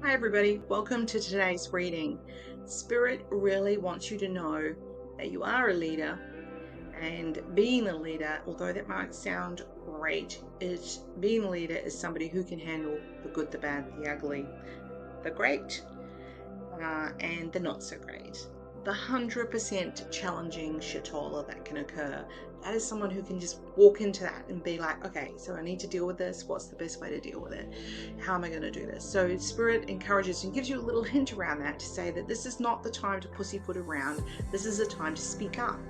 Hi everybody, welcome to today's reading. Spirit really wants you to know that you are a leader, and being a leader, although that might sound great, being a leader is somebody who can handle the good, the bad, the ugly, the great, and the not so great. The 100% challenging shitola that can occur. That is someone who can just walk into that and be like, okay, so I need to deal with this. What's the best way to deal with it? How am I going to do this? So Spirit encourages and gives you a little hint around that to say that this is not the time to pussyfoot around. This is a time to speak up,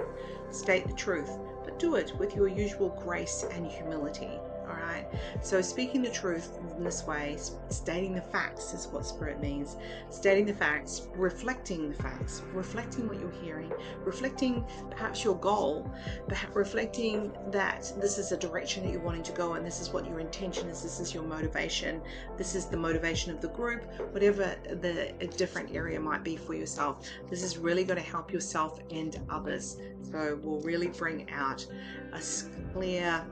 state the truth, but do it with your usual grace and humility. All right. So speaking the truth in this way, stating the facts is what Spirit means. Stating the facts, reflecting what you're hearing, reflecting perhaps your goal, perhaps reflecting that this is a direction that you're wanting to go and this is what your intention is, this is your motivation, this is the motivation of the group, whatever the different area might be for yourself. This is really going to help yourself and others. So we'll really bring out a clear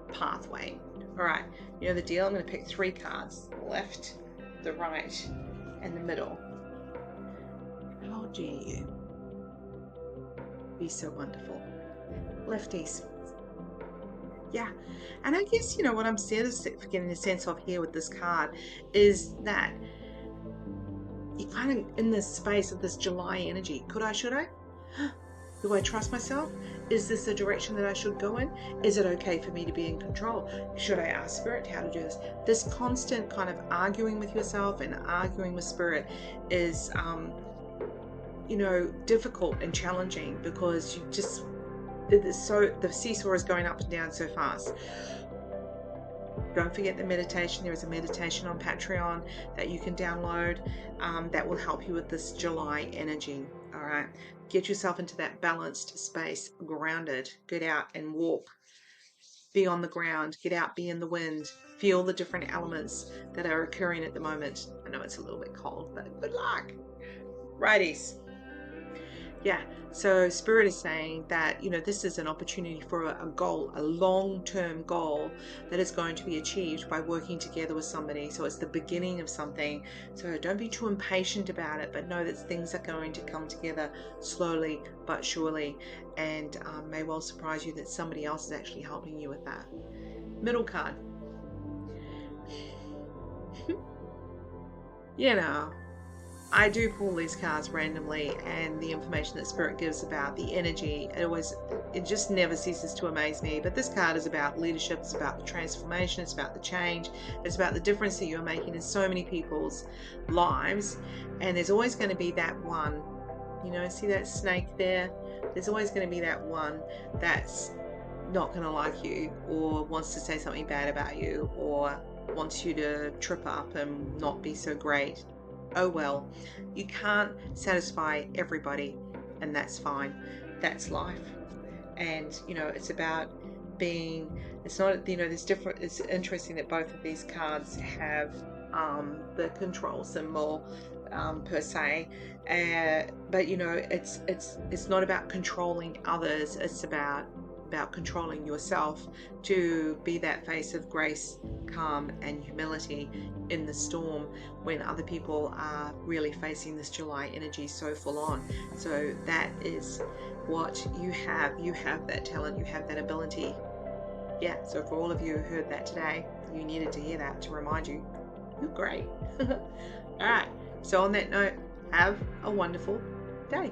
pathway. All right, you know the deal. I'm going to pick 3 cards: the left, the right, and the middle. How dare you be so wonderful, lefties? Yeah, and I guess what I'm getting a sense of here with this card is that you're kind of in this space of this July energy. Could I? Should I? Do I trust myself? Is this the direction that I should go in? Is it okay for me to be in control? Should I ask Spirit how to do this? This constant kind of arguing with yourself and arguing with Spirit is, difficult and challenging because the seesaw is going up and down so fast. Don't forget the meditation. There is a meditation on Patreon that you can download that will help you with this July energy. All right. Get yourself into that balanced space, grounded. Get out and walk. Be on the ground. Get out, be in the wind. Feel the different elements that are occurring at the moment. I know it's a little bit cold, but good luck. Righties. Yeah, so Spirit is saying that, this is an opportunity for a goal, a long-term goal that is going to be achieved by working together with somebody. So it's the beginning of something. So don't be too impatient about it, but know that things are going to come together slowly but surely, and may well surprise you that somebody else is actually helping you with that. Middle card. I do pull these cards randomly, and the information that Spirit gives about the energy, it just never ceases to amaze me. But this card is about leadership, it's about the transformation, it's about the change, it's about the difference that you're making in so many people's lives. And there's always going to be that one, see that snake there? There's always going to be that one that's not going to like you, or wants to say something bad about you, or wants you to trip up and not be so great. Oh well, you can't satisfy everybody, and that's fine. That's life. And it's about being, it's not, there's different, it's interesting that both of these cards have the control symbol per se, but it's not about controlling others. It's about controlling yourself to be that face of grace, calm, and humility in the storm when other people are really facing this July energy so full on. So that is what you have. You have that talent, you have that ability. Yeah, so for all of you who heard that today, you needed to hear that to remind you, you're great. All right, so on that note, have a wonderful day.